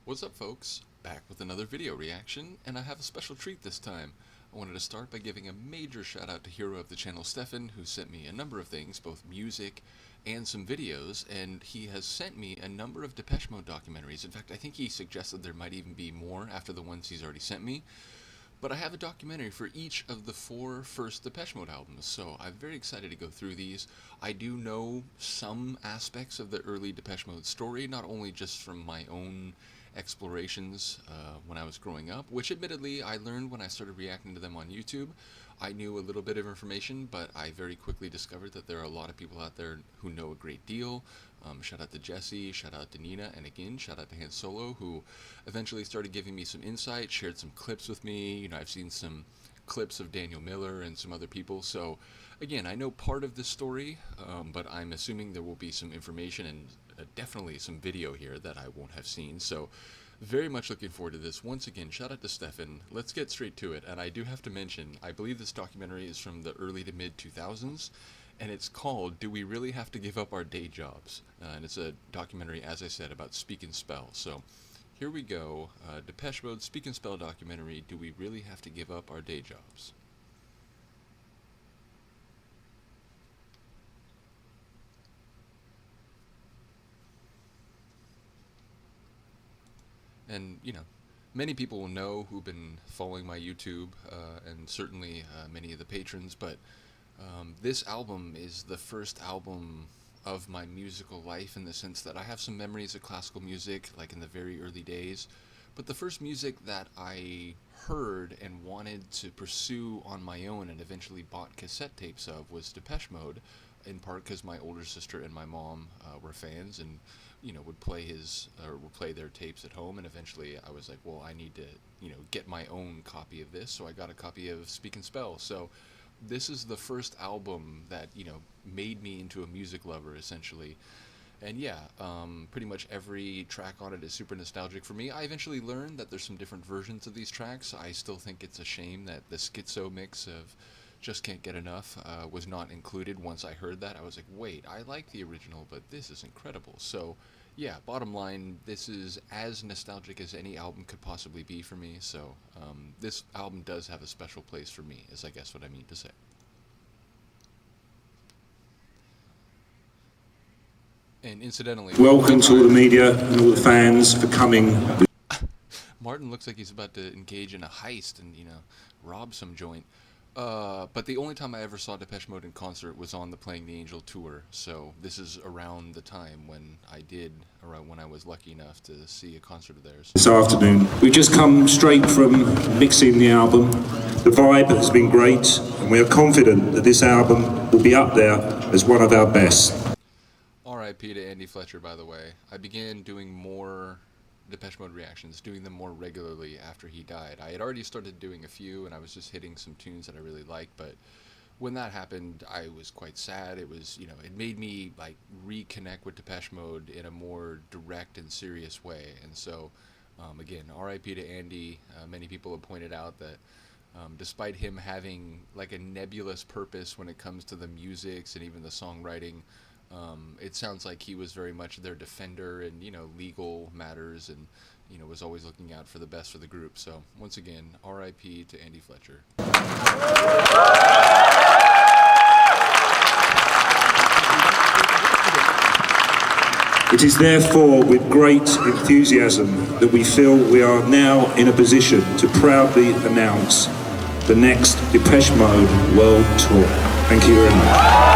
What's up, folks? Back with another video reaction, and I have a special treat this time. I wanted to start by giving a major shout out to hero of the channel Stefan, who sent me a number of things, both music and some videos, and he has sent me a number of Depeche Mode documentaries. In fact, I think he suggested there might even be more after the ones he's already sent me. But I have a documentary for each of the 4 first Depeche Mode albums, so I'm very excited to go through these. I do know some aspects of the early Depeche Mode story, not only just from my own explorations when I was growing up, which admittedly I learned when I started reacting to them on YouTube. I knew a little bit of information, but I very quickly discovered that there are a lot of people out there who know a great deal. Shout out to Jesse, shout out to Nina, and again, shout out to Han Solo, who eventually started giving me some insight, shared some clips with me. You know, I've seen some clips of Daniel Miller and some other people, so again, I know part of this story, but I'm assuming there will be some information and definitely some video here that I won't have seen, so very much looking forward to this. Once again, shout out to Stefan. Let's get straight to it, and I do have to mention, I believe this documentary is from the early to mid 2000s, and it's called Do We Really Have to Give Up Our Day Jobs? And it's a documentary, as I said, about Speak and Spell. So here we go, Depeche Mode Speak and Spell documentary, Do We Really Have to Give Up Our Day Jobs? And, you know, many people will know who've been following my YouTube, and certainly many of the patrons, but this album is the first album of my musical life in the sense that I have some memories of classical music, like in the very early days, but the first music that I heard and wanted to pursue on my own and eventually bought cassette tapes of was Depeche Mode, in part because my older sister and my mom were fans and, you know, would play their tapes at home, and eventually I was like, well, I need to, you know, get my own copy of this, so I got a copy of Speak and Spell. So this is the first album that, you know, made me into a music lover, essentially. And yeah, pretty much every track on it is super nostalgic for me. I eventually learned that there's some different versions of these tracks. I still think it's a shame that the schizo mix of Just Can't Get Enough was not included. Once I heard that, I was like, wait, I like the original, but this is incredible. So yeah, bottom line, this is as nostalgic as any album could possibly be for me, so this album does have a special place for me, is I guess what I mean to say. And incidentally, welcome to all the media and all the fans for coming. Martin looks like he's about to engage in a heist and, you know, rob some joint. But the only time I ever saw Depeche Mode in concert was on the Playing the Angel tour, so this is around the time when I was lucky enough to see a concert of theirs. This afternoon, we've just come straight from mixing the album. The vibe has been great, and we are confident that this album will be up there as one of our best. R.I.P. to Andy Fletcher, by the way. I began doing more Depeche Mode reactions, doing them more regularly after he died. I had already started doing a few, and I was just hitting some tunes that I really liked, but when that happened, I was quite sad. It was, you know, it made me, like, reconnect with Depeche Mode in a more direct and serious way, and so, again, R.I.P. to Andy. Many people have pointed out that despite him having, like, a nebulous purpose when it comes to the musics and even the songwriting, it sounds like he was very much their defender in, you know, legal matters, and, you know, was always looking out for the best for the group. So once again, R.I.P. to Andy Fletcher. It is therefore with great enthusiasm that we feel we are now in a position to proudly announce the next Depeche Mode World Tour. Thank you very much.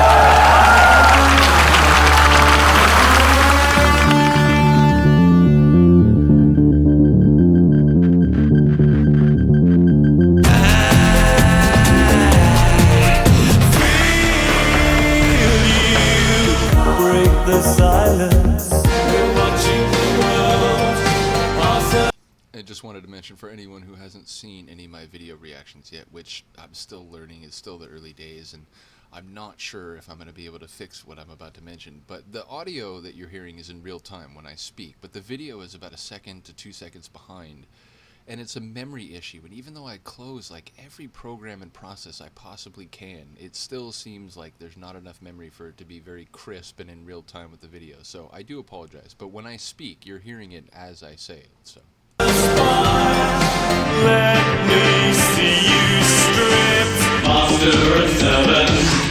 I just wanted to mention, for anyone who hasn't seen any of my video reactions yet, which I'm still learning, it's still the early days, and I'm not sure if I'm going to be able to fix what I'm about to mention, but the audio that you're hearing is in real time when I speak, but the video is about 1 second to 2 seconds behind. and it's a memory issue. And even though I close like every program and process I possibly can, it still seems like there's not enough memory for it to be very crisp and in real time with the video. So I do apologize, but when I speak, you're hearing it as I say it. So. Let me see you strip after a 7.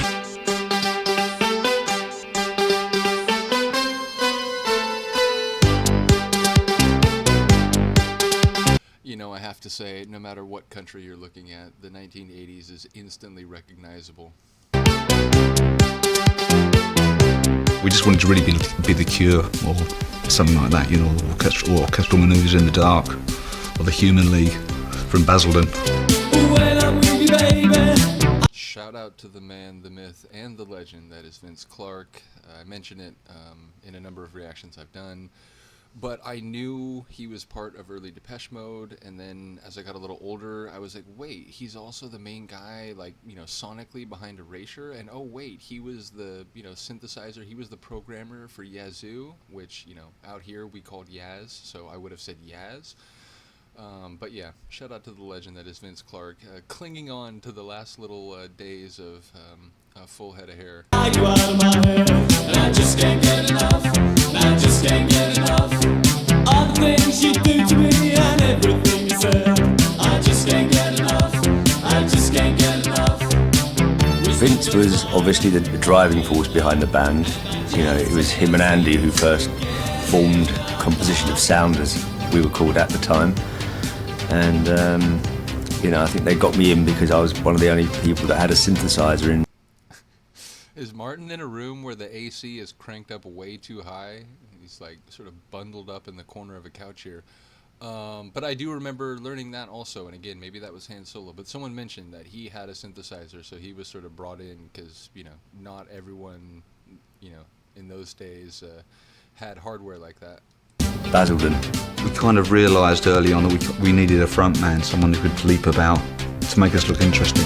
You know, I have to say, no matter what country you're looking at, the 1980s is instantly recognizable. We just wanted to really be the Cure, or something like that, you know, orchestral manoeuvres in the dark, or the Human League from Basildon. Shout out to the man, the myth, and the legend that is Vince Clarke. I mention it in a number of reactions I've done. But I knew he was part of early Depeche Mode, and then as I got a little older, I was like, wait, he's also the main guy, like, you know, sonically behind Erasure, and oh wait, he was the, you know, synthesizer, he was the programmer for Yazoo, which, you know, out here we called Yaz, so I would have said Yaz. But yeah, shout out to the legend that is Vince Clarke, clinging on to the last little days of a full head of hair. I go out of my head, and I just can't get enough. I just can't get enough. All the things you do to me and everything you said. I just can't get enough. I just can't get enough. Vince was obviously the driving force behind the band. You know, it was him and Andy who first formed Composition of Sound, as we were called at the time. And, you know, I think they got me in because I was one of the only people that had a synthesizer in. Is Martin in a room where the AC is cranked up way too high? He's like sort of bundled up in the corner of a couch here. But I do remember learning that also, and again, maybe that was Han Solo, but someone mentioned that he had a synthesizer, so he was sort of brought in because, you know, not everyone, you know, in those days had hardware like that. Basildon. We kind of realised early on that we needed a front man, someone who could leap about to make us look interesting.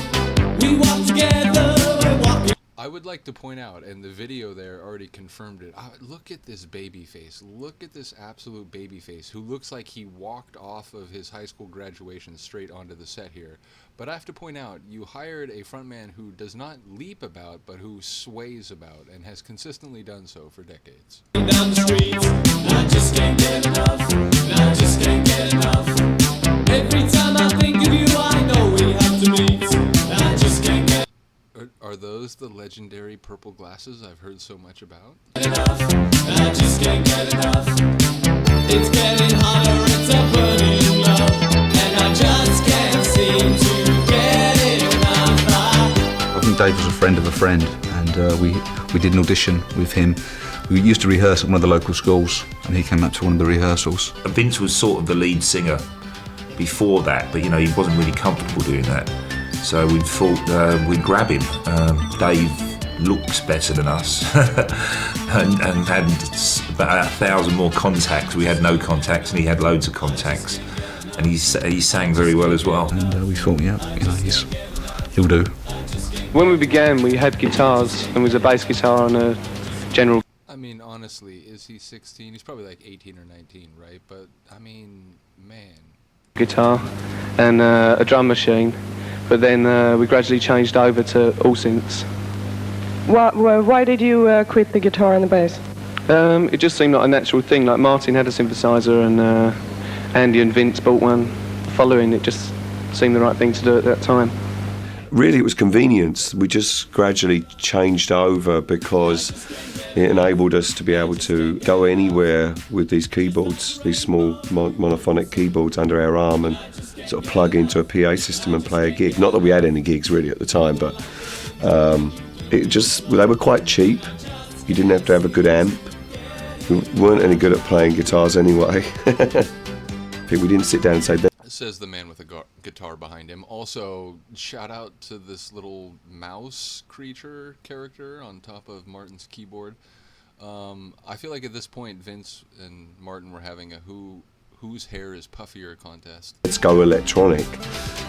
We walk together, we walk. I would like to point out, and the video there already confirmed it, look at this baby face. Look at this absolute baby face who looks like he walked off of his high school graduation straight onto the set here. But I have to point out, you hired a frontman who does not leap about, but who sways about, and has consistently done so for decades. Down the street, I just can't get enough. I just can't get enough. Every time I think of you, I know we have to meet. I just can't get Are those the legendary purple glasses I've heard so much about? enough. I just can't get enough. It's getting hotter, it's a burning love, and I just can't seem to get enough. I think Dave was a friend of a friend, and we did an audition with him. We used to rehearse at one of the local schools, and he came up to one of the rehearsals. Vince was sort of the lead singer before that, but you know, he wasn't really comfortable doing that. So we thought we'd grab him. Dave looks better than us and had about 1,000 more contacts. We had no contacts and he had loads of contacts. And he sang very well as well. And we thought, yeah, you know, he'll do. When we began, we had guitars, and it was a bass guitar and a general. I mean, honestly, is he 16? He's probably like 18 or 19, right? But, I mean, man. Guitar and a drum machine, but then we gradually changed over to all synths. Why did you quit the guitar and the bass? It just seemed like a natural thing. Like Martin had a synthesizer, and Andy and Vince bought one. Following, it just seemed the right thing to do at that time. Really, it was convenience. We just gradually changed over because it enabled us to be able to go anywhere with these keyboards, these small monophonic keyboards under our arm, and sort of plug into a PA system and play a gig. Not that we had any gigs really at the time, but they were quite cheap. You didn't have to have a good amp. We weren't any good at playing guitars anyway. We didn't sit down and say, Says the man with a guitar behind him. Also, shout out to this little mouse creature character on top of Martin's keyboard. I feel like at this point, Vince and Martin were having a whose hair is puffier contest. let's go electronic.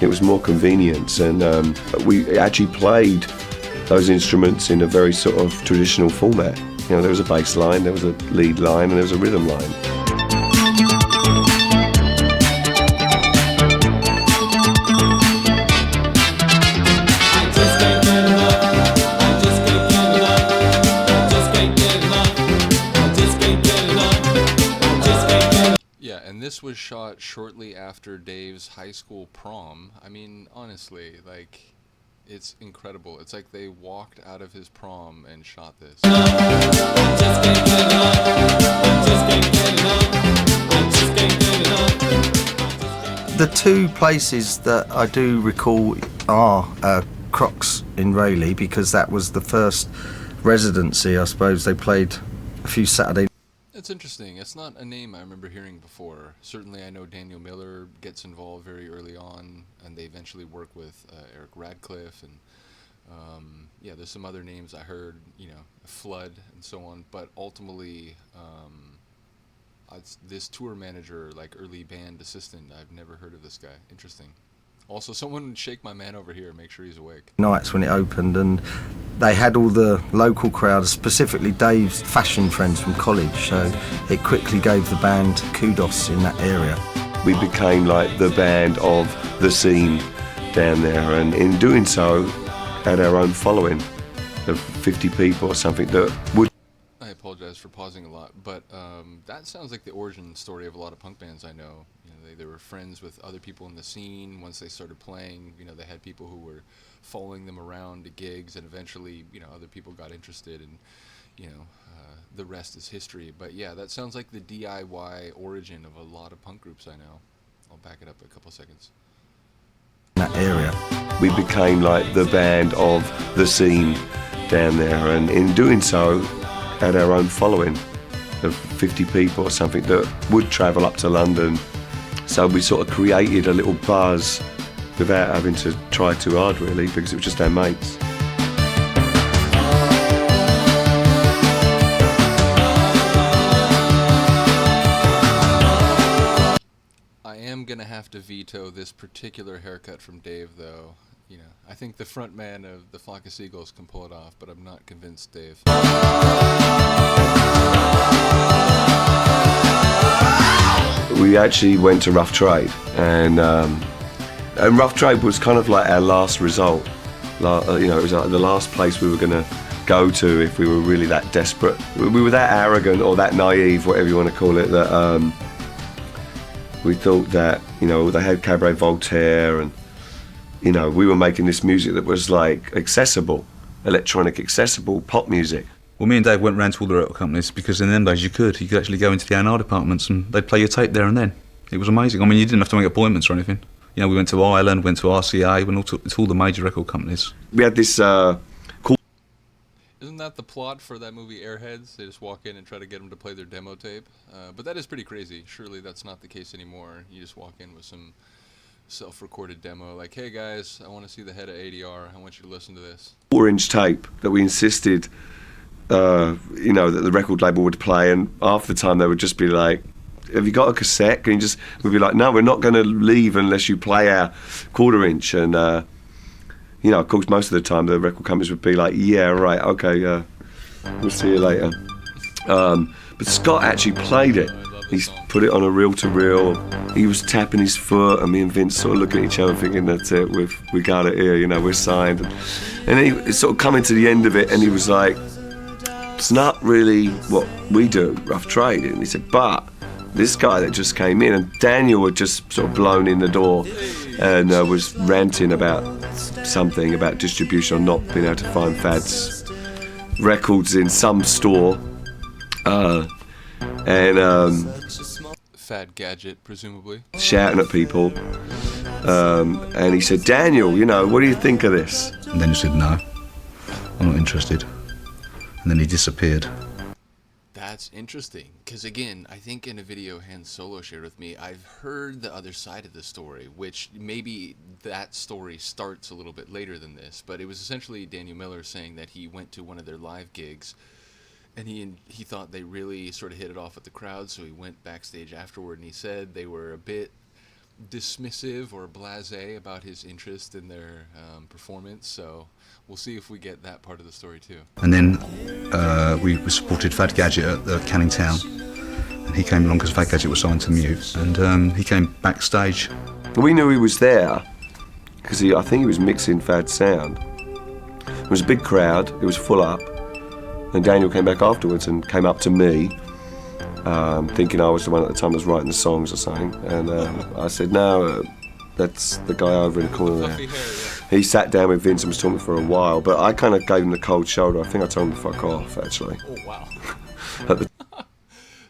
It was more convenience, and we actually played those instruments in a very sort of traditional format. You know, there was a bass line, there was a lead line, and there was a rhythm line. Yeah, and this was shot shortly after Dave's high school prom. I mean, honestly, like, it's incredible. It's like they walked out of his prom and shot this. The two places that I do recall are Crocs in Rayleigh, because that was the first residency. I suppose they played a few Saturday. It's interesting. It's not a name I remember hearing before. Certainly I know Daniel Miller gets involved very early on, and they eventually work with Eric Radcliffe, and yeah, there's some other names I heard, you know, Flood and so on, but ultimately this tour manager, like early band assistant, I've never heard of this guy. Interesting. Also, someone shake my man over here, make sure he's awake. Nights when it opened, and they had all the local crowd, specifically Dave's fashion friends from college, so it quickly gave the band kudos in that area. We became like the band of the scene down there, and in doing so had our own following of 50 people or something that would... I apologize for pausing a lot, but that sounds like the origin story of a lot of punk bands I know. You know, they were friends with other people in the scene. Once they started playing, you know, they had people who were following them around to gigs, and eventually, you know, other people got interested, and, you know, the rest is history. But yeah, that sounds like the DIY origin of a lot of punk groups I know. I'll back it up a couple seconds. That area. We became like the band of the scene down there, and in doing so had our own following of 50 people or something that would travel up to London. So we sort of created a little buzz without having to try too hard, really, because it was just our mates. I am gonna have to veto this particular haircut from Dave, though. You know, I think the front man of the Flock of Seagulls can pull it off, but I'm not convinced, Dave. We actually went to Rough Trade, and Rough Trade was kind of like our last result. You know, it was like the last place we were going to go to if we were really that desperate. We were that arrogant or that naive, whatever you want to call it, that we thought that, you know, they had Cabaret Voltaire, and, you know, we were making this music that was like accessible, electronic accessible pop music. Well, me and Dave went round to all the record companies, because in them days you could actually go into the A&R departments and they'd play your tape there and then. It was amazing. I mean, you didn't have to make appointments or anything. You know, we went to Ireland, went to RCA, went to all the major record companies. We had this cool... Isn't that the plot for that movie Airheads? They just walk in and try to get them to play their demo tape. But that is pretty crazy. Surely that's not the case anymore. You just walk in with some self-recorded demo, like, hey guys, I want to see the head of ADR. I want you to listen to this. 4-inch tape that we insisted, you know, that the record label would play, and half the time they would just be like, have you got a cassette? Can you just... We'd be like, no, we're not going to leave unless you play our 1/4-inch. And, you know, of course, most of the time the record companies would be like, yeah, right, okay, we'll see you later. But Scott actually played it. He put it on a reel-to-reel. He was tapping his foot, and me and Vince sort of looking at each other thinking, that's it, we got it here, you know, we're signed. And he sort of coming to the end of it, and he was like, it's not really what we do, Rough Trade. And he said, but this guy that just came in, and Daniel had just sort of blown in the door and was ranting about something, about distribution or not being able to find Fad's records in some store. Fad Gadget, presumably. Shouting at people. And he said, Daniel, you know, what do you think of this? And then he said, no, I'm not interested. And then he disappeared. That's interesting, because again, I think in a video Han Solo shared with me, I've heard the other side of the story, which maybe that story starts a little bit later than this, but it was essentially Daniel Miller saying that he went to one of their live gigs, and he thought they really sort of hit it off with the crowd, so he went backstage afterward, and he said they were a bit dismissive or blasé about his interest in their performance, so we'll see if we get that part of the story too. And then we supported Fad Gadget at the Canning Town, and he came along because Fad Gadget was signed to Mute, and he came backstage. We knew he was there because I think he was mixing Fad's sound. It was a big crowd, it was full up, and Daniel came back afterwards and came up to me thinking I was the one at the time that was writing the songs or something. And I said, no, that's the guy over in the corner there. He sat down with Vince and was talking for a while, but I kind of gave him the cold shoulder. I think I told him to fuck off, actually. Oh, wow.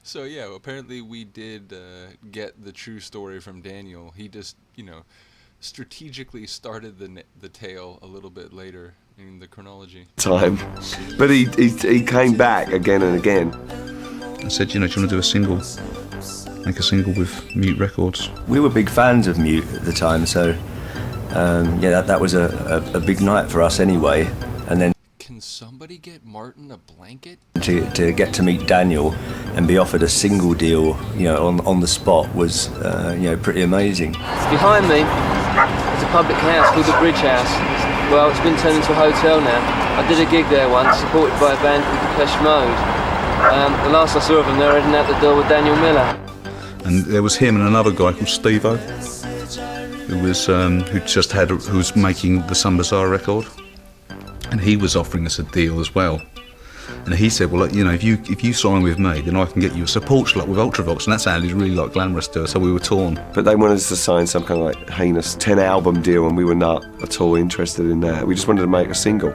So, yeah, apparently we did get the true story from Daniel. He just, strategically started the tale a little bit later in the chronology. Time. But he came back again and again. I said, do you want to do a single? Make a single with Mute Records. We were big fans of Mute at the time, so that was a big night for us anyway. And then can somebody get Martin a blanket? To get to meet Daniel and be offered a single deal, on the spot was, pretty amazing. Behind me is a public house called the Bridge House. Well, it's been turned into a hotel now. I did a gig there once, supported by a band called Depeche Mode. The last I saw of them, they were heading out the door with Daniel Miller. And there was him and another guy called Steve-O, who was making the Sun Bazaar record, and he was offering us a deal as well. And he said, well, if you sign with me, then I can get you a support slot with Ultravox, and that sounded really glamorous to us, so we were torn. But they wanted us to sign some kind of heinous 10-album deal, and we were not at all interested in that. We just wanted to make a single.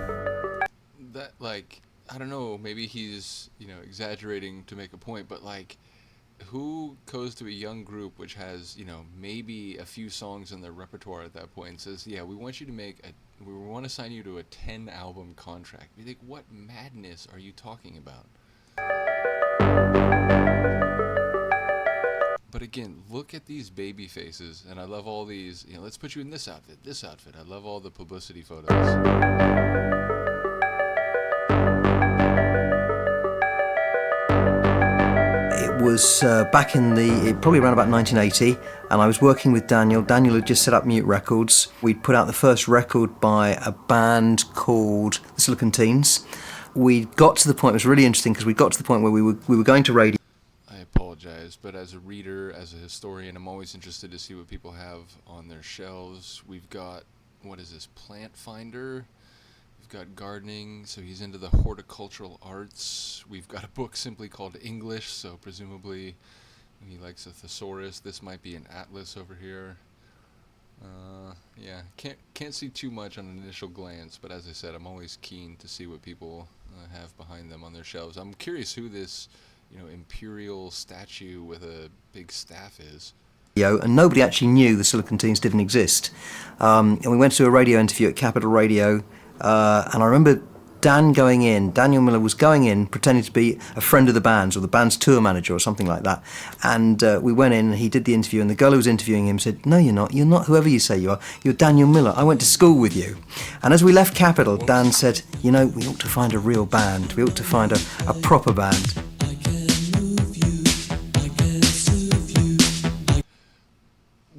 That, I don't know, maybe he's, exaggerating to make a point, but, who goes to a young group which has, maybe a few songs in their repertoire at that point and says, yeah, we want to sign you to a 10-album contract. You think, what madness are you talking about? But again, look at these baby faces, and I love all these, let's put you in this outfit. I love all the publicity photos. It was probably around about 1980, and I was working with Daniel. Daniel had just set up Mute Records. We'd put out the first record by a band called the Silicon Teens. We got to the point, it was really interesting, because we got to the point where we were going to radio. I apologize, but as a reader, as a historian, I'm always interested to see what people have on their shelves. We've got, what is this, Plant Finder? We've got gardening, so he's into the horticultural arts. We've got a book simply called English, so presumably he likes a thesaurus. This might be an atlas over here. Can't see too much on an initial glance, but as I said, I'm always keen to see what people have behind them on their shelves. I'm curious who this, imperial statue with a big staff is. And nobody actually knew the Silicon Teens didn't exist. And we went to a radio interview at Capital Radio. And I remember Daniel Miller was going in pretending to be a friend of the band's, or the band's tour manager or something like that. And we went in and he did the interview, and the girl who was interviewing him said, no, you're not whoever you say you are, you're Daniel Miller, I went to school with you. And as we left Capital, Dan said, we ought to find a real band, we ought to find a proper band.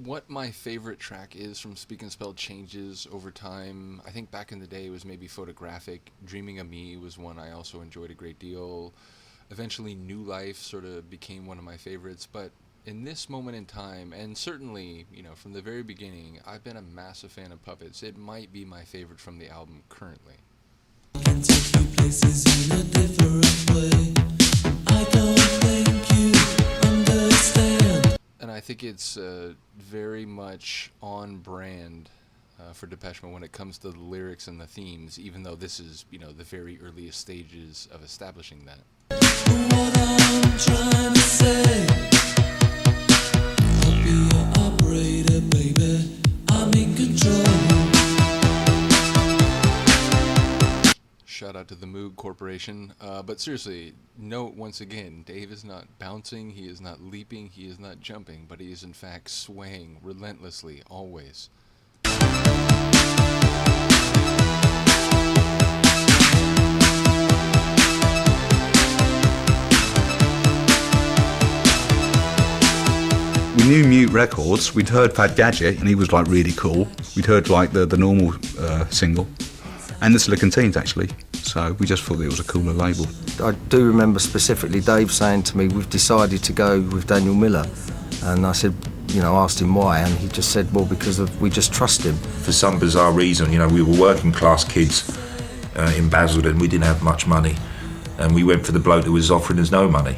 What my favorite track is from Speak and Spell changes over time. I think back in the day it was maybe Photographic. Dreaming of Me was one I also enjoyed a great deal. Eventually New Life sort of became one of my favorites, but in this moment in time, and certainly, from the very beginning, I've been a massive fan of Puppets. It might be my favorite from the album currently. Can take you places in a different way. I don't think you understand. And I think it's very much on brand for Depeche Mode when it comes to the lyrics and the themes, even though this is, the very earliest stages of establishing that. What I'm trying to say, I'll be your operator, baby. I'm in control. Shout out to the Moog Corporation. But seriously, note once again, Dave is not bouncing, he is not leaping, he is not jumping, but he is in fact swaying relentlessly, always. We knew Mute Records, we'd heard Fad Gadget, and he was really cool. We'd heard the normal single, and the Silicon Teens actually. So we just thought it was a cooler label. I do remember specifically Dave saying to me, we've decided to go with Daniel Miller. And I said, asked him why, and he just said, well, because we just trust him. For some bizarre reason, we were working class kids in Basildon. We didn't have much money. and we went for the bloke who was offering us no money.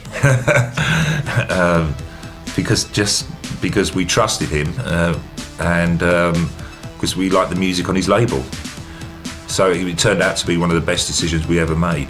Because we trusted him and because we liked the music on his label. So it turned out to be one of the best decisions we ever made.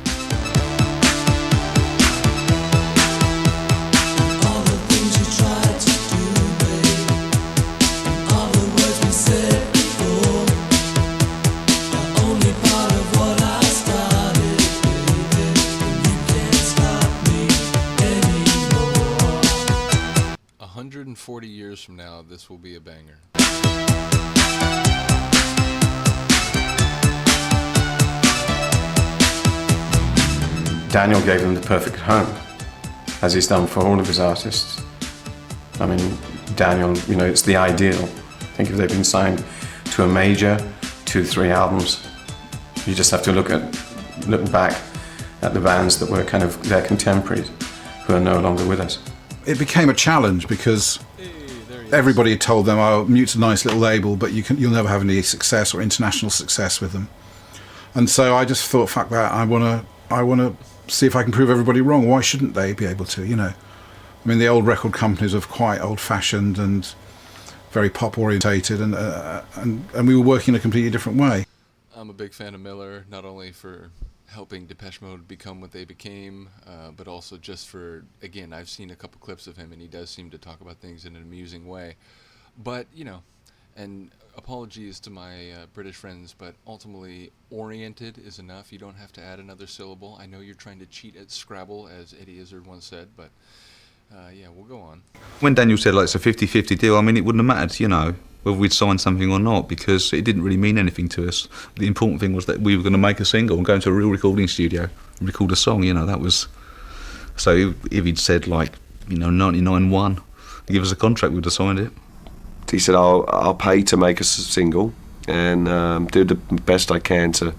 And 40 years from now, this will be a banger. Daniel gave them the perfect home, as he's done for all of his artists. I mean, Daniel, you know, it's the ideal. I think if they've been signed to a major, 2-3 albums, you just have to look back at the bands that were kind of their contemporaries, who are no longer with us. It became a challenge because everybody had told them, "Oh, Mute's a nice little label, but you'll never have any success or international success with them." And so I just thought, "Fuck that! I wanna see if I can prove everybody wrong. Why shouldn't they be able to? You know, I mean, the old record companies are quite old-fashioned and very pop-orientated, and we were working in a completely different way." I'm a big fan of Miller, not only for helping Depeche Mode become what they became, but also just for, again, I've seen a couple clips of him and he does seem to talk about things in an amusing way. But, you know, and apologies to my British friends, but ultimately oriented is enough. You don't have to add another syllable. I know you're trying to cheat at Scrabble, as Eddie Izzard once said, but yeah, we'll go on. When Daniel said like it's a 50-50 deal, I mean, it wouldn't have mattered, you know, whether we'd signed something or not, because it didn't really mean anything to us. The important thing was that we were going to make a single and go into a real recording studio and record a song, you know, that was... So if he'd said, like, you know, 99-1, give us a contract, we'd have signed it. He said, I'll pay to make a single and do the best I can to...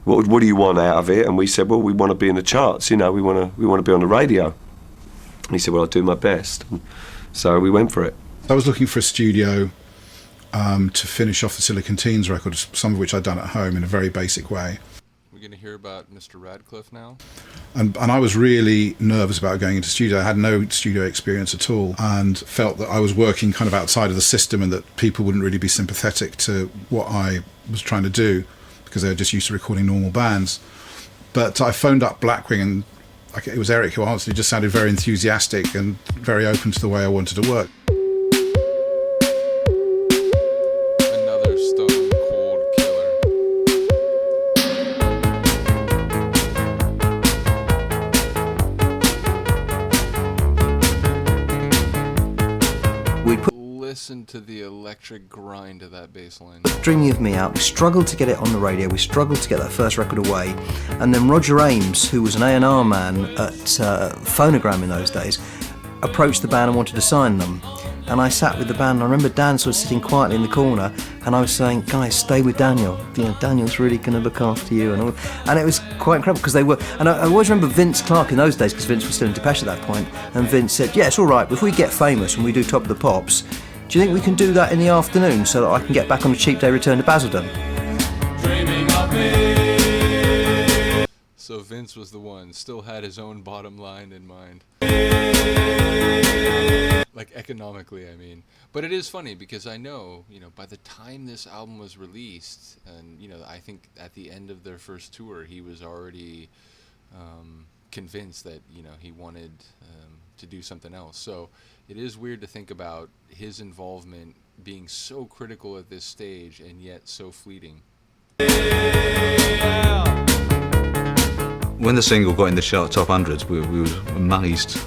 What do you want out of it? And we said, well, we want to be in the charts, you know, we want to be on the radio. And he said, well, I'll do my best. So we went for it. I was looking for a studio to finish off the Silicon Teens records, some of which I'd done at home in a very basic way. We're going to hear about Mr. Radcliffe now. And I was really nervous about going into studio. I had no studio experience at all and felt that I was working kind of outside of the system and that people wouldn't really be sympathetic to what I was trying to do because they were just used to recording normal bands. But I phoned up Blackwing and it was Eric who answered. He just sounded very enthusiastic and very open to the way I wanted to work. Another stone cold killer. Listen to the electric grind of that bass line. Dreaming of Me out, we struggled to get it on the radio, we struggled to get that first record away, and then Roger Ames, who was an A&R man at Phonogram in those days, approached the band and wanted to sign them. And I sat with the band, and I remember Dan sort of sitting quietly in the corner, and I was saying, guys, stay with Daniel. You know, Daniel's really going to look after you. And it was quite incredible, because they were... And I always remember Vince Clarke in those days, because Vince was still in Depeche at that point, and Vince said, yeah, it's all right, if we get famous and we do Top of the Pops, do you think we can do that in the afternoon so that I can get back on a cheap day return to Basildon? Dreaming of me. So Vince was the one, still had his own bottom line in mind. Like economically, I mean. But it is funny because I know, you know, by the time this album was released, and, you know, I think at the end of their first tour, he was already convinced that, you know, he wanted to do something else. So it is weird to think about his involvement being so critical at this stage and yet so fleeting. When the single got in the chart top hundreds, we were amazed.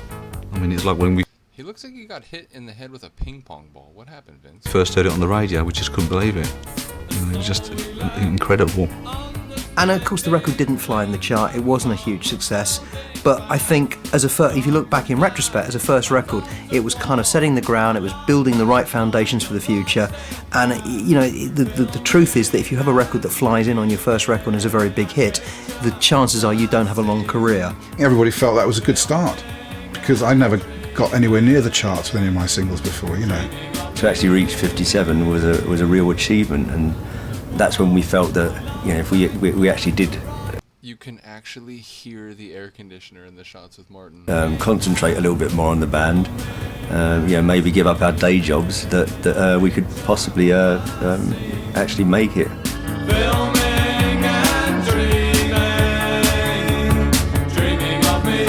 I mean, it's like when we He looks like he got hit in the head with a ping pong ball. What happened, Vince? first heard it on the radio, we just couldn't believe it. You know, it was just incredible. And of course the record didn't fly in the chart, it wasn't a huge success, but I think if you look back in retrospect, as a first record, it was kind of setting the ground, it was building the right foundations for the future, and you know, the truth is that if you have a record that flies in on your first record and is a very big hit, the chances are you don't have a long career. Everybody felt that was a good start, because I never got anywhere near the charts with any of my singles before, you know. To actually reach 57 was a real achievement, and that's when we felt that, you know, if we actually did. You can actually hear the air conditioner in the shots with Martin. Concentrate a little bit more on the band. Maybe give up our day jobs that we could possibly actually make it. Filming and dreaming of me.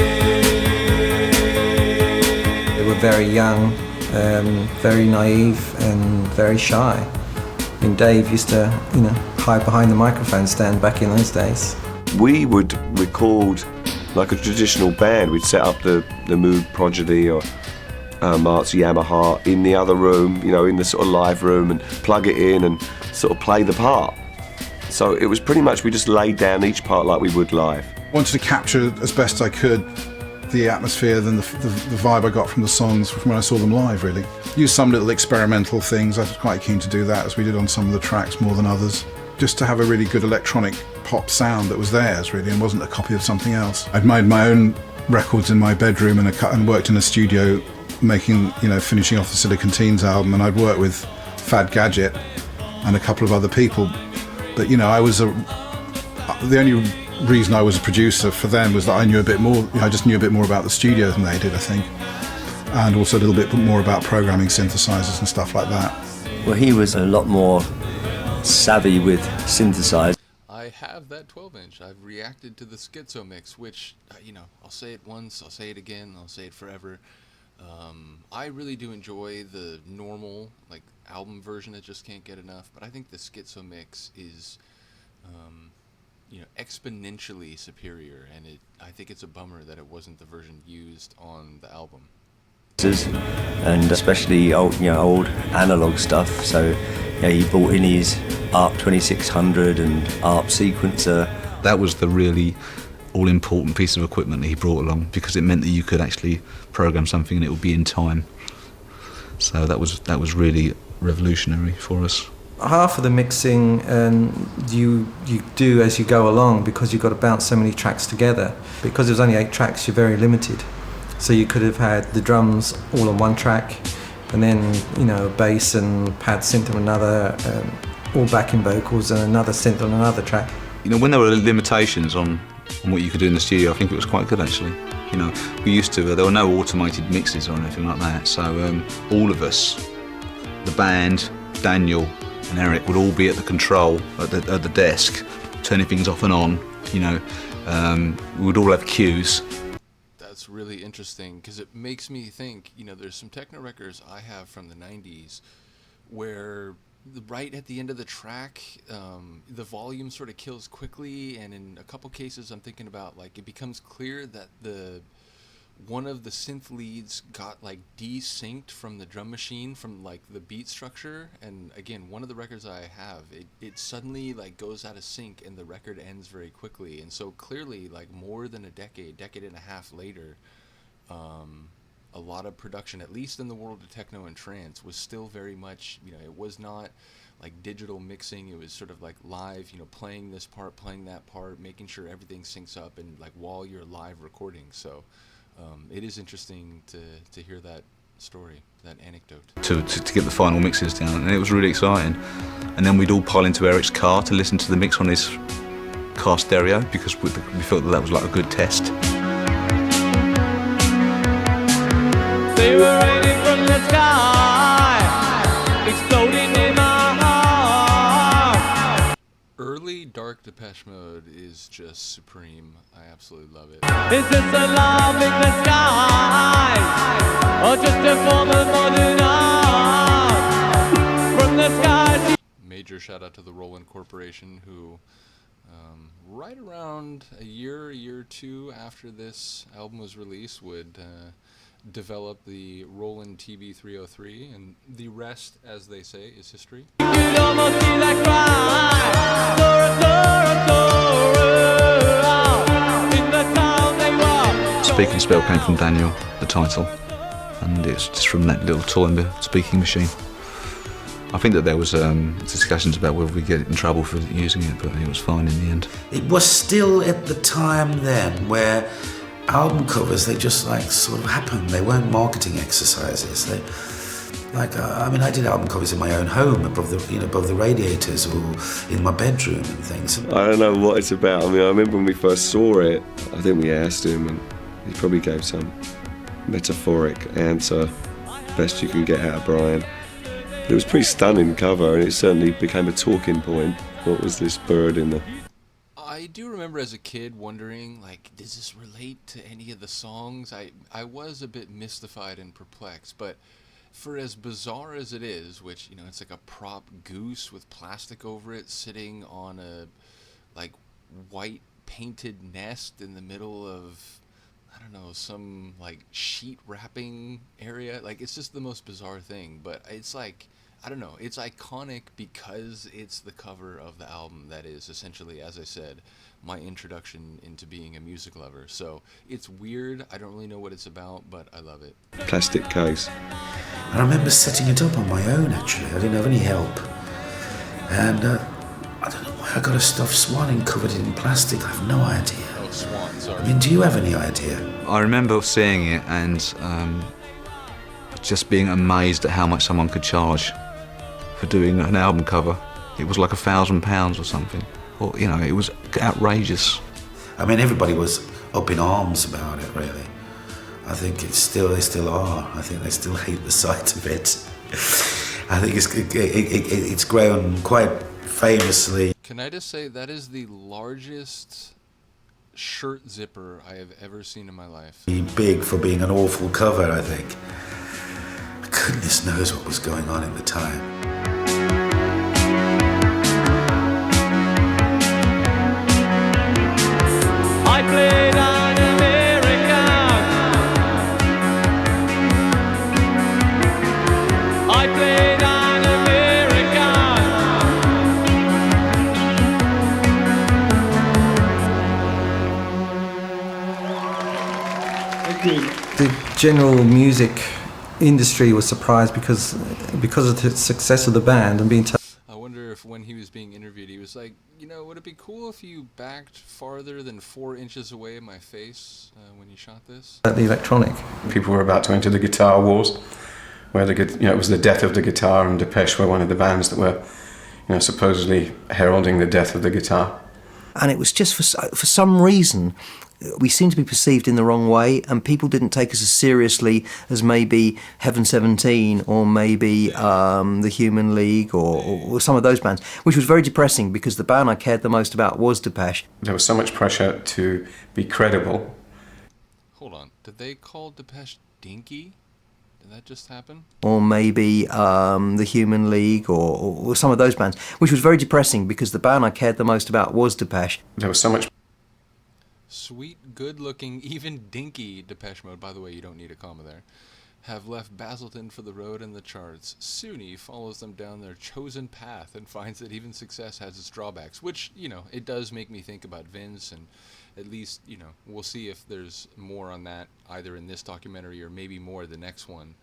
They were very young, very naive and very shy. And Dave used to, hide behind the microphone stand back in those days. We would record like a traditional band. We'd set up the Moog Prodigy or Mark's Yamaha in the other room, in the sort of live room, and plug it in and sort of play the part. So it was pretty much, we just laid down each part like we would live. I wanted to capture as best I could the atmosphere and the vibe I got from the songs from when I saw them live, really. Used some little experimental things. I was quite keen to do that, as we did on some of the tracks more than others. Just to have a really good electronic pop sound that was theirs, really, and wasn't a copy of something else. I'd made my own records in my bedroom and worked in a studio making, finishing off the Silicon Teens album, and I'd worked with Fad Gadget and a couple of other people. But, I was the only reason I was a producer for them was that I knew a bit more. I just knew a bit more about the studio than they did, I think, and also a little bit more about programming synthesizers and stuff like that. Well, he was a lot more savvy with synthesizers. I have that 12-inch. I've reacted to the Schizo mix, which, I'll say it once, I'll say it again, I'll say it forever. I really do enjoy the normal, album version. I just can't get enough. But I think the Schizo mix is, exponentially superior, and I think it's a bummer that it wasn't the version used on the album. And especially old analog stuff. So he brought in his ARP 2600 and ARP sequencer. That was the really all-important piece of equipment that he brought along, because it meant that you could actually program something and it would be in time. So that was really revolutionary for us. Half of the mixing you do as you go along, because you've got to bounce so many tracks together. Because there's only 8 tracks, you're very limited. So you could have had the drums all on one track, and then bass and pad synth on another, all backing vocals and another synth on another track. When there were limitations on what you could do in the studio, I think it was quite good, actually. There were no automated mixes or anything like that, so all of us, the band, Daniel and Eric, would all be at the control at the desk, turning things off and on. We would all have cues. That's really interesting, because it makes me think, there's some techno records I have from the 90s where right at the end of the track, the volume sort of kills quickly, and in a couple cases I'm thinking about, it becomes clear that one of the synth leads got desynced from the drum machine from the beat structure, and again, one of the records I have, it suddenly goes out of sync and the record ends very quickly. And so clearly, more than a decade and a half later, a lot of production, at least in the world of techno and trance, was still very much, it was not digital mixing. It was sort of live, playing this part, playing that part, making sure everything syncs up, and while you're live recording. So it is interesting to hear that story, that anecdote. To get the final mixes down, and it was really exciting. And then we'd all pile into Eric's car to listen to the mix on his car stereo, because we felt that was a good test. They were raining from the sky, exploding in my heart. Early dark Depeche Mode is just supreme. I absolutely love it. Is this a love in the sky, or just a form of modern art? From the sky. Major shout out to the Roland Corporation, who right around a year or two after this album was released would develop the Roland TB303, and the rest, as they say, is history. You'd almost feel like Speaking Spell came from Daniel, the title, and it's just from that little toy in the speaking machine. I think that there was discussions about whether we get in trouble for using it, but it was fine in the end. It was still at the time then where album covers, they just sort of happened. They weren't marketing exercises. Like, I mean, I did album covers in my own home, above the radiators, or in my bedroom and things. I don't know what it's about. I mean, I remember when we first saw it, I think we asked him, and he probably gave some metaphoric answer, best you can get out of Brian. It was a pretty stunning cover, and it certainly became a talking point. What was this bird in the... I do remember as a kid wondering, like, does this relate to any of the songs? I was a bit mystified and perplexed, but for as bizarre as it is, which, you know, it's like a prop goose with plastic over it sitting on a, like, white painted nest in the middle of, I don't know, some, like, sheet wrapping area. Like, it's just the most bizarre thing, but it's like, I don't know, it's iconic because it's the cover of the album that is essentially, as I said, my introduction into being a music lover. So it's weird, I don't really know what it's about, but I love it. Plastic case. And I remember setting it up on my own, actually. I didn't have any help. And I don't know why I got a stuffed swan and covered it in plastic. I have no idea. Oh, swan, sorry. I mean, do you have any idea? I remember seeing it and just being amazed at how much someone could charge for doing an album cover. It was like £1,000 or something. Or, you know, it was outrageous. I mean, everybody was up in arms about it, really. I think they still are. I think they still hate the sight of it. I think it's grown quite famously. Can I just say that is the largest shirt zipper I have ever seen in my life. Big for being an awful cover, I think. Goodness knows what was going on at the time. I played an American. I played an American. The general music industry was surprised because of the success of the band and being told. I wonder if when he was being interviewed, he was like, you know, would it be cool if you backed farther than 4 inches away in my face when you shot this? The electronic. People were about to enter the guitar wars, where it was the death of the guitar, and Depeche were one of the bands that were, supposedly heralding the death of the guitar. And it was just for some reason, we seemed to be perceived in the wrong way, and people didn't take us as seriously as maybe Heaven 17 or maybe the Human League or some of those bands, which was very depressing because the band I cared the most about was Depeche. There was so much pressure to be credible. Hold on, did they call Depeche dinky? Did that just happen? Or maybe the Human League or some of those bands, which was very depressing because the band I cared the most about was Depeche. There was so much. Sweet, good-looking, even dinky Depeche Mode, by the way, you don't need a comma there, have left Basildon for the road and the charts. Suni follows them down their chosen path and finds that even success has its drawbacks, which, it does make me think about Vince, and at least, we'll see if there's more on that either in this documentary or maybe more the next one.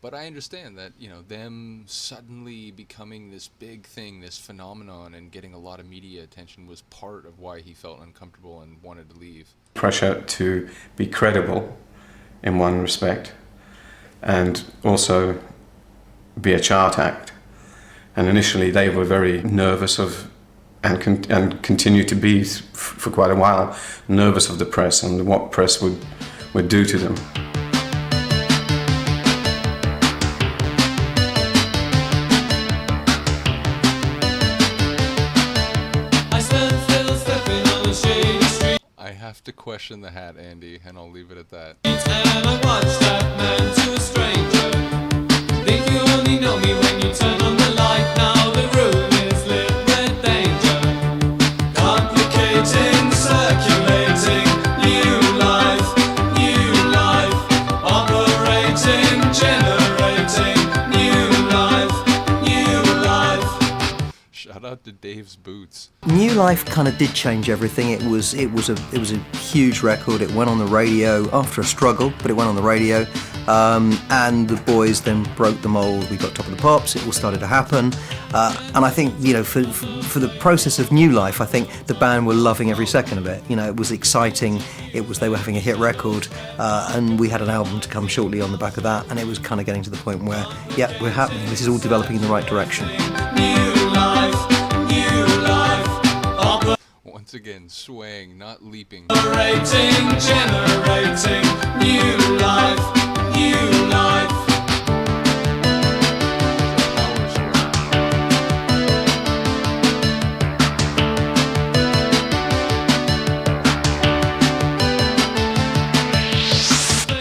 But I understand that, them suddenly becoming this big thing, this phenomenon, and getting a lot of media attention was part of why he felt uncomfortable and wanted to leave. Pressure to be credible in one respect, and also be a chart act. And initially they were very nervous of, and continue to be for quite a while, nervous of the press and what press would do to them. I have to question the hat, Andy, and I'll leave it at that. And I watched that man to a stranger. Think you only know me when you turn on the light. Now the room is lit with danger. Complicating, circulating, new life, operating, generating, new life. Shout out to Dave's Boots. New Life kind of did change everything. It was a huge record. It went on the radio after a struggle, but it went on the radio. and the boys then broke the mould. We got Top of the Pops. It all started to happen, and I think, you know, for the process of New Life, I think the band were loving every second of it. You know, it was exciting. They were having a hit record, and we had an album to come shortly on the back of that, and it was kind of getting to the point where, yeah, we're happening. This is all developing in the right direction. Once again, swaying, not leaping. Generating new life, new life.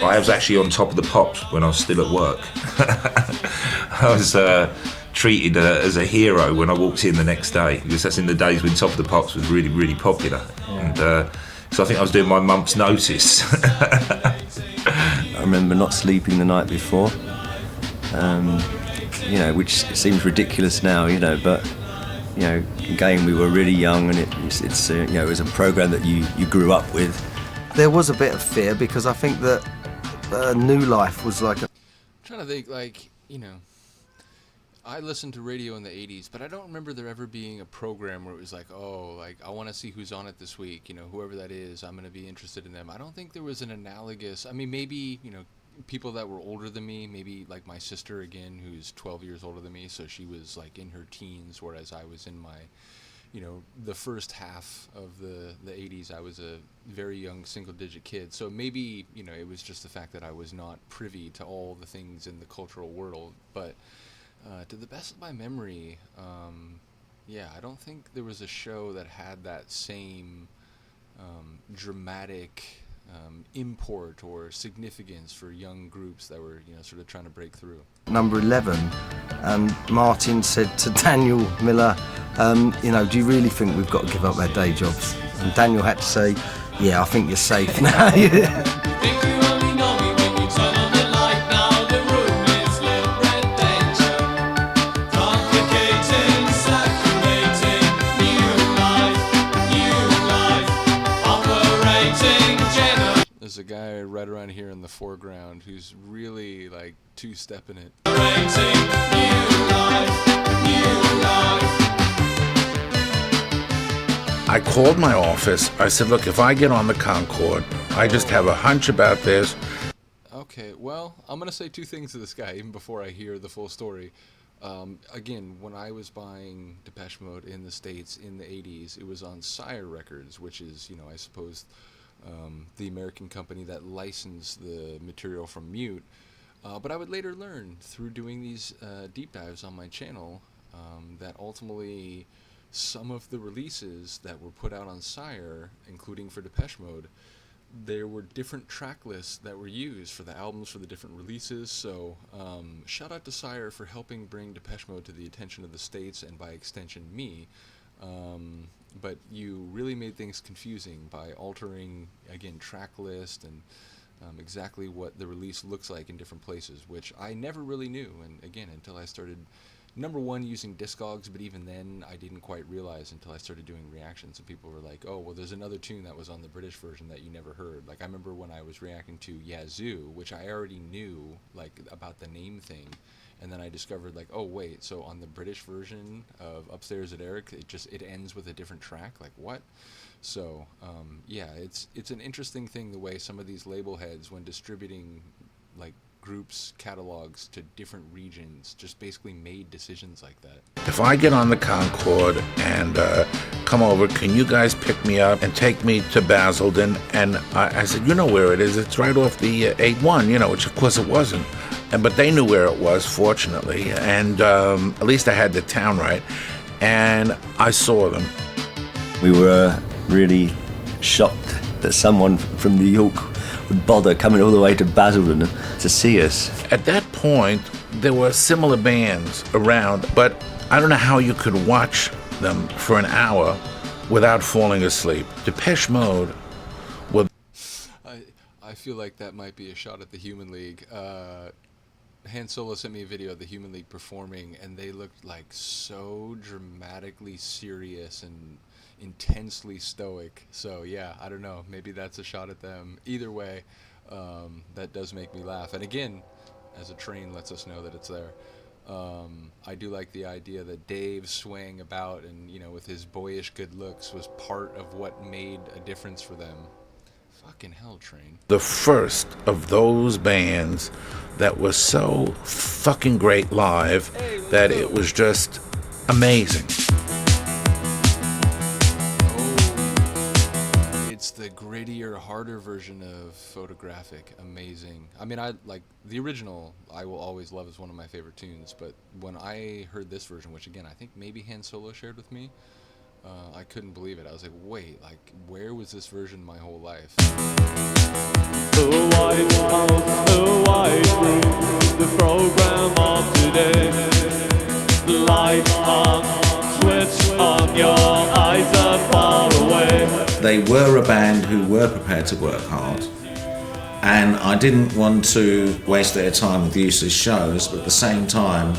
I was actually on Top of the Pops when I was still at work. I was treated as a hero when I walked in the next day, because that's in the days when Top of the Pops was really, really popular. And so I think I was doing my month's notice. I remember not sleeping the night before, you know, which seems ridiculous now, you know, but, you know, again, we were really young, and it's you know, it was a program that you grew up with. There was a bit of fear, because I think that New Life was like a... I'm trying to think, like, you know, I listened to radio in the 80s, but I don't remember there ever being a program where it was like, oh, like, I want to see who's on it this week, you know, whoever that is, I'm going to be interested in them. I don't think there was an analogous, I mean, maybe, you know, people that were older than me, maybe like my sister again, who's 12 years older than me, so she was like in her teens, whereas I was in my, you know, the first half of the 80s, I was a very young single-digit kid. So maybe, you know, it was just the fact that I was not privy to all the things in the cultural world. But to the best of my memory, yeah, I don't think there was a show that had that same dramatic import or significance for young groups that were, you know, sort of trying to break through. Number 11, and Martin said to Daniel Miller, you know, do you really think we've got to give up our day jobs? And Daniel had to say, yeah, I think you're safe now. There's a guy right around here in the foreground who's really like two-stepping it. I called my office. I said, look, if I get on the Concorde, I just have a hunch about this. Okay, well, I'm going to say two things to this guy even before I hear the full story. Again, when I was buying Depeche Mode in the States in the 80s, it was on Sire Records, which is, you know, I suppose the American company that licensed the material from Mute. But I would later learn through doing these deep dives on my channel that ultimately some of the releases that were put out on Sire, including for Depeche Mode, there were different track lists that were used for the albums for the different releases. So shout out to Sire for helping bring Depeche Mode to the attention of the States and by extension me. But you really made things confusing by altering, again, track list and exactly what the release looks like in different places, which I never really knew, and again, until I started, number one, using Discogs, but even then I didn't quite realize until I started doing reactions, and people were like, oh, well, there's another tune that was on the British version that you never heard. Like, I remember when I was reacting to Yazoo, which I already knew, like, about the name thing, and then I discovered, like, oh, wait, so on the British version of Upstairs at Eric, it ends with a different track? Like, what? So, yeah, it's an interesting thing the way some of these label heads, when distributing, like, groups' catalogs to different regions, just basically made decisions like that. If I get on the Concorde and come over, can you guys pick me up and take me to Basildon? And I said, you know where it is. It's right off the 8-1, you know, which of course it wasn't. But they knew where it was, fortunately, and at least I had the town right, and I saw them. We were really shocked that someone from New York would bother coming all the way to Basildon to see us. At that point, there were similar bands around, but I don't know how you could watch them for an hour without falling asleep. Depeche Mode were... I feel like that might be a shot at the Human League. Han Solo sent me a video of the Human League performing, and they looked like so dramatically serious and intensely stoic. So yeah, I don't know, maybe that's a shot at them. Either way, That does make me laugh. And again, as a train lets us know that it's there. I do like the idea that Dave swaying about and, you know, with his boyish good looks was part of what made a difference for them. Fucking hell, Train. The first of those bands that was so fucking great live that it was just amazing. It's the grittier, harder version of Photographic. Amazing. I mean, I like the original. I Will Always Love is one of my favorite tunes. But when I heard this version, which again I think maybe Han Solo shared with me, I couldn't believe it. I was like, wait, like where was this version my whole life? The White House, the White Room, the program of today. The lights on, switch on, your eyes are far away. They were a band who were prepared to work hard, and I didn't want to waste their time with useless shows, but at the same time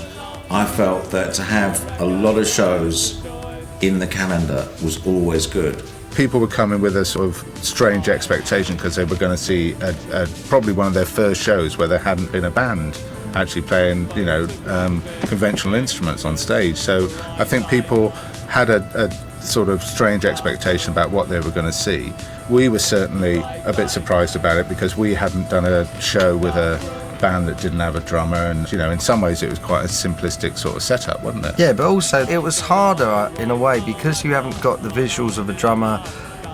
I felt that to have a lot of shows in the calendar was always good. People were coming with a sort of strange expectation because they were going to see probably one of their first shows where there hadn't been a band actually playing, you know, conventional instruments on stage. So I think people had a sort of strange expectation about what they were going to see. We were certainly a bit surprised about it because we hadn't done a show with a band that didn't have a drummer, and you know, in some ways it was quite a simplistic sort of setup, wasn't it? Yeah, but also it was harder in a way because you haven't got the visuals of a drummer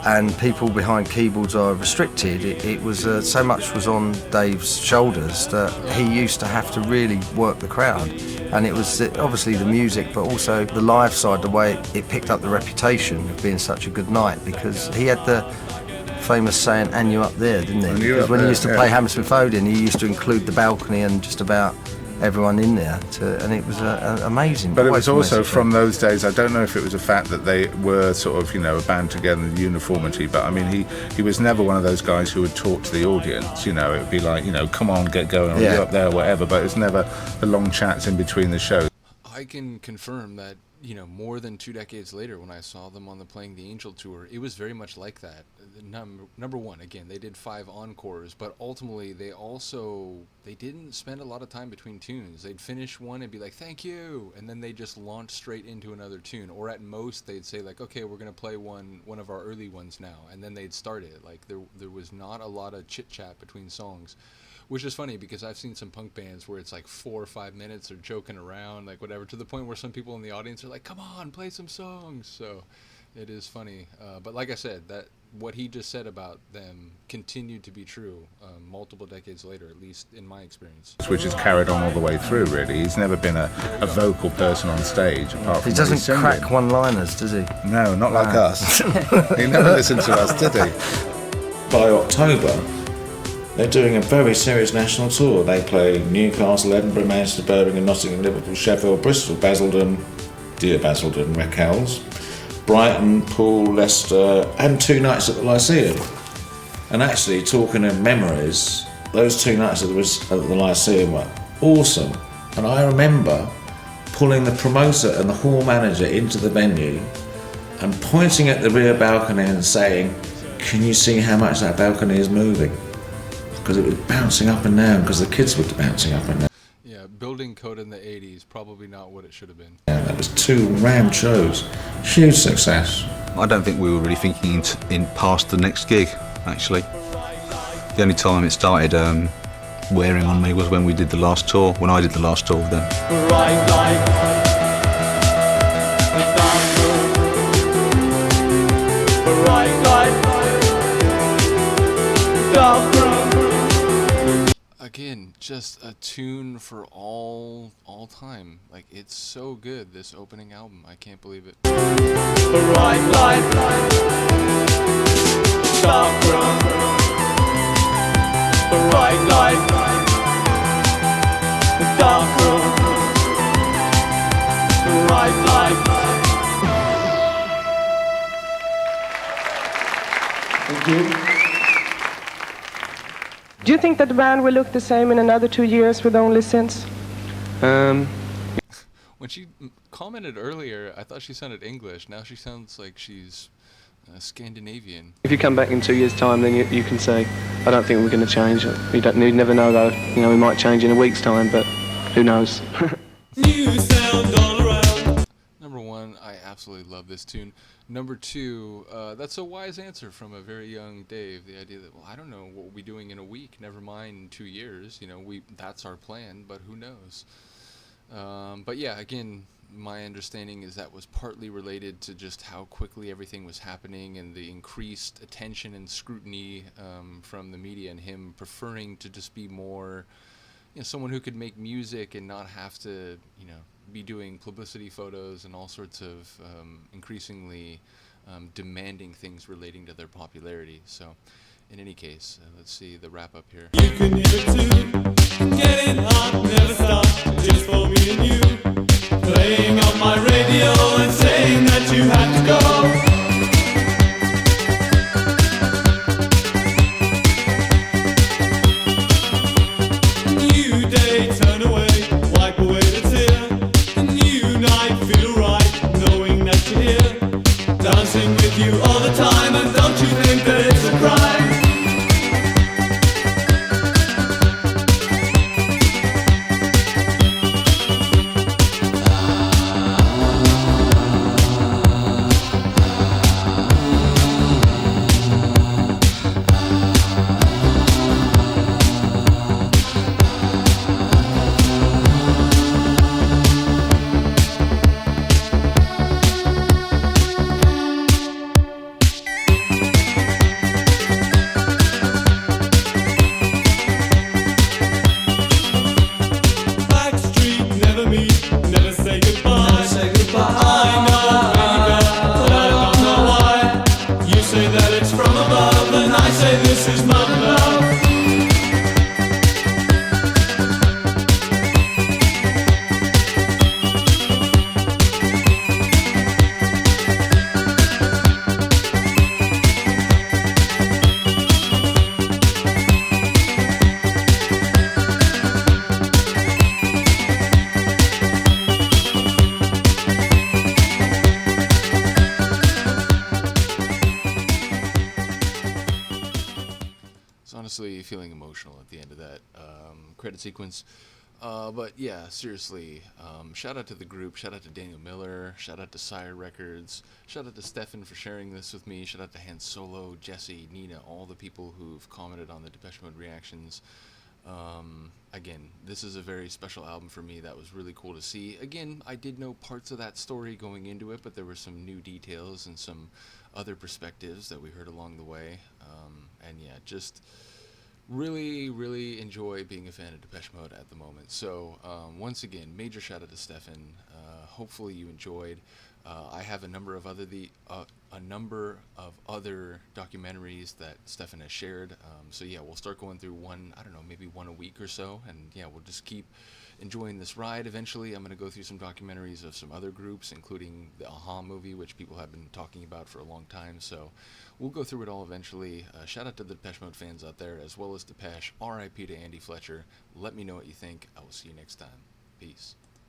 and people behind keyboards are restricted. It was so much was on Dave's shoulders that he used to have to really work the crowd, and it was obviously the music but also the live side, the way it picked up the reputation of being such a good night, because he had the famous saying, "And you up there," didn't he? Because when he used to play Hammersmith Odeon, he used to include the balcony and just about everyone in there, and it was amazing. But it was also from those days, I don't know if it was a fact that they were sort of, you know, a band together in uniformity, but I mean, he was never one of those guys who would talk to the audience, you know, it would be like, you know, come on, get going, or you up there, or whatever, but it was never the long chats in between the shows. I can confirm that, you know, more than 2 decades later when I saw them on the Playing the Angel tour, it was very much like that. Number one, again, they did 5 encores, but ultimately they didn't spend a lot of time between tunes. They'd finish one and be like, thank you, and then they just launch straight into another tune, or at most they'd say like, okay, we're going to play one of our early ones now, and then they'd start it. Like there was not a lot of chit chat between songs. Which is funny because I've seen some punk bands where it's like 4 or 5 minutes, they're joking around, like whatever, to the point where some people in the audience are like, come on, play some songs. So it is funny. But like I said, that what he just said about them continued to be true multiple decades later, at least in my experience. Which has carried on all the way through, really. He's never been a vocal person on stage, apart from he doesn't crack one-liners, does he? No, not like us. He never listened to us, did he? By October, they're doing a very serious national tour. They play Newcastle, Edinburgh, Manchester, Birmingham, Nottingham, Liverpool, Sheffield, Bristol, Basildon, dear Basildon, Wreckhouse, Brighton, Poole, Leicester, and 2 nights at the Lyceum. And actually, talking of memories, those 2 nights at the Lyceum were awesome. And I remember pulling the promoter and the hall manager into the venue and pointing at the rear balcony and saying, can you see how much that balcony is moving? Because it was bouncing up and down, because the kids were bouncing up and down. Yeah, building code in the 80s, probably not what it should have been. Yeah, that was 2 rammed shows. Huge success. I don't think we were really thinking in past the next gig, actually. The only time it started wearing on me was when we did the last tour, when I did the last tour with them. Again, just a tune for all time. Like, it's so good, this opening album. I can't believe it. Bright light, dark room. Bright light, dark room. Bright light. Thank you. Do you think that the band will look the same in another 2 years with only synths? When she commented earlier, I thought she sounded English. Now she sounds like she's Scandinavian. If you come back in 2 years' time, then you can say, I don't think we're going to change. You never know, though. You know, we might change in a week's time, but who knows? New sound all around. Number 1, I absolutely love this tune. Number 2, that's a wise answer from a very young Dave. The idea that, well, I don't know what we'll be doing in a week, never mind 2 years. You know, that's our plan, but who knows? But yeah, again, my understanding is that was partly related to just how quickly everything was happening and the increased attention and scrutiny from the media, and him preferring to just be more, you know, someone who could make music and not have to, you know, be doing publicity photos and all sorts of increasingly demanding things relating to their popularity. So in any case, let's see the wrap up here. You can hear it too. Getting hot, never stop, just for me and you. Playing on my radio and saying that you have to go. New day, turn away, wipe away the tear. A new night, feel right, knowing that you're here. Dancing with you all the time, and don't you think that it's a crime? Honestly feeling emotional at the end of that credit sequence. But yeah, seriously, shout out to the group, shout out to Daniel Miller, shout out to Sire Records, shout out to Stefan for sharing this with me, shout out to Han Solo, Jesse, Nina, all the people who've commented on the Depeche Mode reactions. Again, this is a very special album for me. That was really cool to see. Again, I did know parts of that story going into it, but there were some new details and some other perspectives that we heard along the way. And yeah, just really enjoy being a fan of Depeche Mode at the moment. So once again, major shout out to Stefan. Hopefully you enjoyed. I have a number of other documentaries that Stefan has shared. So yeah, we'll start going through one, I don't know, maybe one a week or so, and yeah, we'll just keep enjoying this ride. Eventually I'm going to go through some documentaries of some other groups, including the Aha movie, which people have been talking about for a long time. So we'll go through it all eventually. Shout out to the Depeche Mode fans out there, as well as Depeche. RIP to Andy Fletcher. Let me know what you think. I will see you next time. Peace.